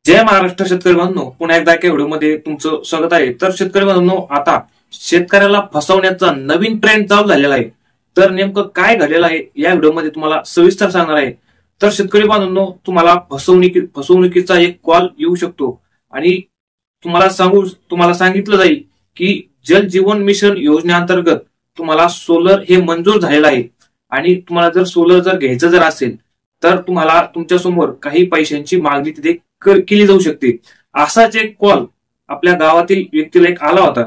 जय महाराष्ट्र शेतकरी बांधवांनो, पुन्हा एकदा एका व्हिडिओमध्ये तुमचं स्वागत आहे. तर शेतकरी बांधवांनो, आता शेतकऱ्याला फसवण्याचा नवीन ट्रेंड चालू झालेला आहे. तर नेमकं काय झालेलं आहे या व्हिडिओमध्ये तुम्हाला सविस्तर सांगणार आहे. तर शेतकरी बांधवांनो, तुम्हाला फसवणुकीचा एक कॉल येऊ शकतो आणि तुम्हाला सांगितलं जाईल की जल जीवन मिशन योजनेअंतर्गत तुम्हाला सोलर हे मंजूर झालेलं आहे आणि तुम्हाला जर सोलर घ्यायचं असेल तर तुम्हाला तुमच्या समोर काही पैशांची मागणी तिथे केली जाऊ शकते. असाच एक कॉल आपल्या गावातील व्यक्तीला एक आला होता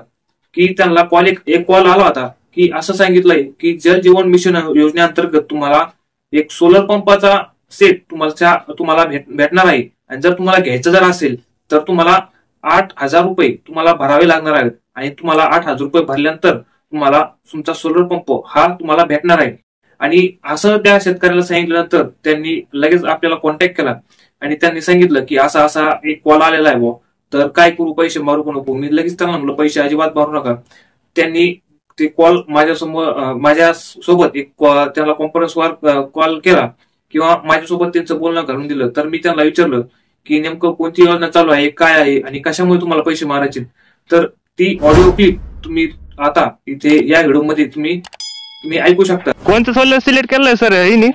की त्यांना एक कॉल आला होता की असं सांगितलंय की जल जीवन मिशन योजनेअंतर्गत तुम्हाला एक सोलर पंपाचा सेट तुम्हाला भेटणार आहे आणि जर तुम्हाला घ्यायचं असेल तर तुम्हाला 8,000 रुपये तुम्हाला भरावे लागणार आहेत आणि तुम्हाला 8,000 रुपये भरल्यानंतर तुम्हाला तुमचा सोलर पंप हा तुम्हाला भेटणार आहे. आणि असं त्या शेतकऱ्याला सांगितल्यानंतर त्यांनी लगेच आपल्याला कॉन्टॅक्ट केला आणि त्यांनी सांगितलं की असा असा एक कॉल आलेला आहे बुवा, तर काय करू, पैसे मारू नको. मी लगेच त्यांना म्हणलं पैसे अजिबात मारू नका. त्यांनी ते कॉल माझ्यासोबत त्याला कॉन्फरन्सवर कॉल केला किंवा माझ्यासोबत त्यांचं बोलणं घालून दिलं. तर मी त्यांना विचारलं की नेमकं कोणती योजना चालू आहे, काय आहे आणि कशामुळे तुम्हाला पैसे मारायचे. तर ती ऑडिओ क्लिप तुम्ही आता इथे या व्हिडिओमध्ये तुम्ही ऐकू शकता. कोणतं सोलर सिलेक्ट केलंय सर हिने?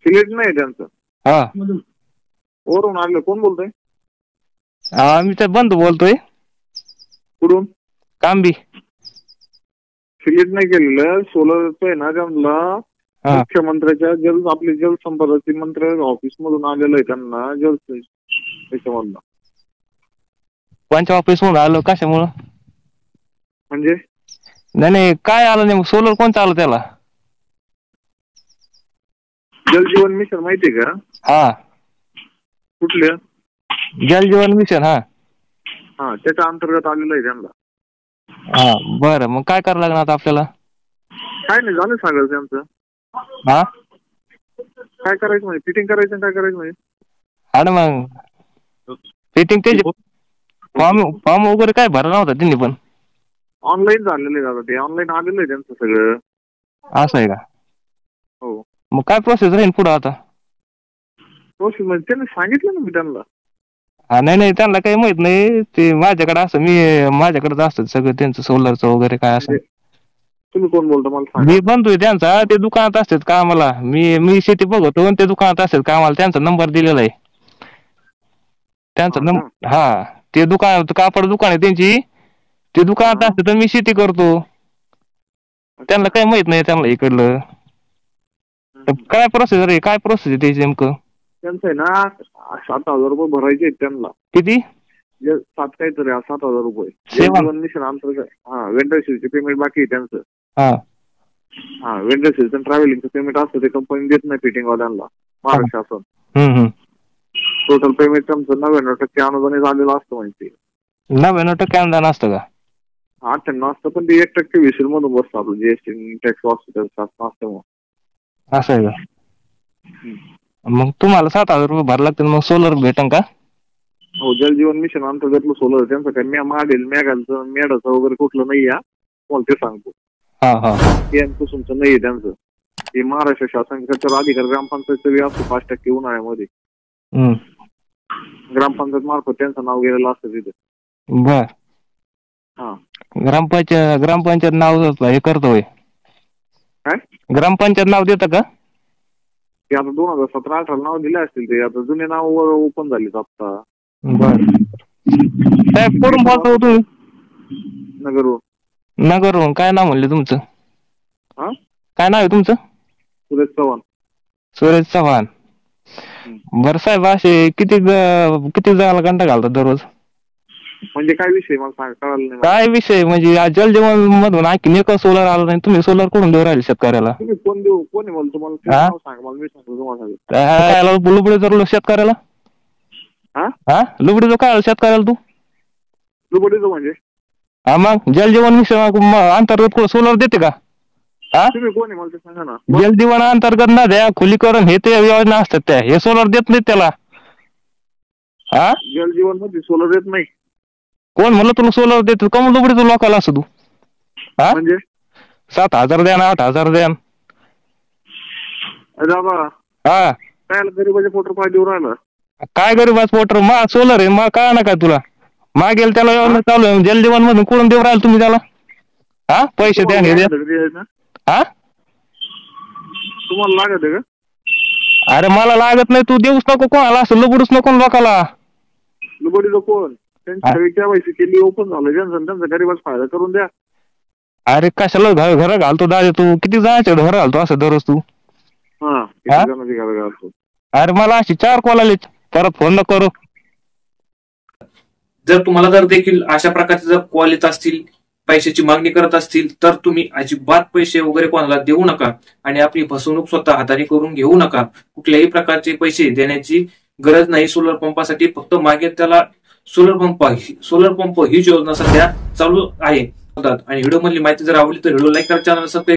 सिलेक्ट नाही त्यांचं. हा, वरून आलं. कोण बोलतोय? मी तर बंधू बोलतोय. कुठून? कांबी. सिलेक्ट नाही केलेलं. सोलरचं आहे ना, त्यांना मुख्यमंत्र्याच्या आपले जलसंपदा मंत्री ऑफिस मधून आलेलं आहे. त्यांना त्याच्यामधलं. कोणत्या ऑफिस मधून आलं? कशामुळं? म्हणजे नाही काय आलं नाही, सोलर कोणतं आलं त्याला? जल जीवन मिशन माहितीये का? हा. कुठल्या? जल जीवन मिशन. हा हा, त्याच्या अंतर्गत आलेलं आहे त्यांना. हा, बरं. मग काय करावं लागणार आता आपल्याला? काय नाही, झालं सगळं त्यांचं. हा, काय करायचं म्हणजे फिटिंग करायचं, काय करायचं म्हणजे? हा ना, मग फिटिंग त्याची फॉर्म वगैरे काय भरला नव्हता त्यांनी, पण ऑनलाईन झालेलं आहे दादा. ते ऑनलाईन आलेलं आहे त्यांचं सगळं. असं आहे का? हो. मग काय प्रोसेस राहील पुढं आता? प्रोसेस म्हणजे त्यांनी सांगितलं ना मी त्यांना. हा, नाही त्यांना काही माहित नाही. ते माझ्याकडेच असतं सगळं त्यांचं सोलरचं वगैरे काय असं. तुम्ही कोण बोलता मला सांगा? मी बंधू त्यांचा. ते दुकानात असतात कामाला. मी शेती बघतो आणि ते दुकानात असतात कामाला. त्यांचा नंबर दिलेला आहे. त्यांचा नंबर. हा, ते दुकान कापड दुकान आहे त्यांची. ते दुकानात असते तर मी शेती करतो. त्यांना काही माहित नाही त्यांना इकडलं. काय प्रोसेस आहे, काय प्रोसेस आहे त्याची नेमकं? त्यांचं आहे ना, 7,000 रुपये भरायचे आहेत त्यांना. किती? 7 काहीतरी 7,000 रुपये. जीवन मिशन अंतर्गत. हा, वेंडरशीलचे पेमेंट बाकी आहे त्यांचं. हा, वेंडरशीलचं ट्रॅव्हलिंगचं पेमेंट असतं, ते कंपनी देत नाही फिटिंग वाल्यांना. महाराष्ट्र शासन टोटल पेमेंट त्यांचं 99% अनुदान झालेलं असतं. म्हणजे 99% अनुदान असतं का? 98 असतं, पण ते 1% विशील मधून बसतं आपलं. जीएसटी टॅक्स हॉस्पिटल शासन असतं. मग असं आहे का? मग तुम्हाला 7,000 रुपये भरायला लागतील. मग सोलर भेटन का? हो, जल जीवन मिशन अंतर्गतलं सोलर. त्यांचं काय मेघाचं मेढाचं वगैरे कुठलं नाही आहे, तुम्हाला ते सांगतो. कुसुमचं नाही आहे त्यांचं. ते महाराष्ट्र शासनाच्या अधिकार ग्रामपंचायतचं असतं 5% उन्हाळ्यामध्ये. ग्रामपंचायत मार्फत त्यांचं नाव गेलेलं असतं तिथे. बर. हा, ग्रामपंचायत नाव हे करतोय. काय ग्रामपंचायत नाव देतं का? ते आता 2017-18 नाव दिले असतील. ते आता जुने नाव ओपन झालेत आता. बर. साहेब कुठून बोलतो तुम्ही? नगरवरून. काय नाव म्हणले तुमचं? हा, काय नाव आहे तुमचं? सुरेश चव्हाण. सुरेश चव्हाण. बरं साहेब, असे किती जायला घंटा घालतात दररोज? म्हणजे काय विषय मला सांगा, कळालं नाही. काय विषय म्हणजे जल जीवन मधून आणखी एक सोलर आलं नाही. तुम्ही सोलर कुठून देऊ राहिले शेतकऱ्याला? तुम्ही कोण आहे मला तुम्हाला सांगा. मला मी सांगतो तुम्हाला. लुबडी जर शेतकऱ्याला. हा, लुबडीचं काय शेतकऱ्याला तू? लुबडीचं म्हणजे? हा, मग जल जीवन मिशन अंतर्गत सोलर देते का? हा, तुम्ही कोण आहे मला ते सांगा ना. जल जीवन अंतर्गत ना द्या खुलीकरण हे ते योजना असतात त्या. हे सोलर देत नाहीत त्याला. हा, जल जीवन मध्ये सोलर देत नाही. कोण म्हणलं तुला सोलर देतो? का मग लुबडीचं लोकाला असं तू? हा, म्हणजे 7,000 द्या ना 8,000 द्या. दादा, हा, काय गरीबाच्या पोटर पाय देऊ राहिला. काय गरीबाच पोटर मा सोलर आहे मा काय ना काय तुला मागेल त्याला एवढं चालू आहे जलजीवन मधून कुठून देऊ राहिल तुम्ही त्याला हा पैसे द्या हे द्या हा तुम्हाला लागत आहे का? अरे मला लागत नाही तू देऊच नको कोणाला असं लुबडूच नको लोकाला लुबडीचं कोण त्यांची केवायसी केली ओपन झालं त्यांचा गरीबाचा फायदा करून द्या. अरे कशाला घर घालतो दादा तू किती जायचं घर घालतो असं दररोज तू घर घालतो. अरे मला अशी 4 कॉल आले परत फोन न करू. जर तुम्हाला जर देखील अशा प्रकारचे जर कॉल येत असतील पैशाची मागणी करत असतील तर तुम्ही अजिबात पैसे वगैरे कोणाला देऊ नका आणि आपली फसवणूक स्वतः हाताने करून घेऊ नका. कुठल्याही प्रकारचे पैसे देण्याची गरज नाही. सोलर पंपासाठी फक्त मागेल त्याला सोलर पंप हीच योजना सध्या चालू आहे. आणि व्हिडिओ मधली माहिती जर आवडली तर व्हिडिओ लाईक करा, चॅनल सबस्क्राईब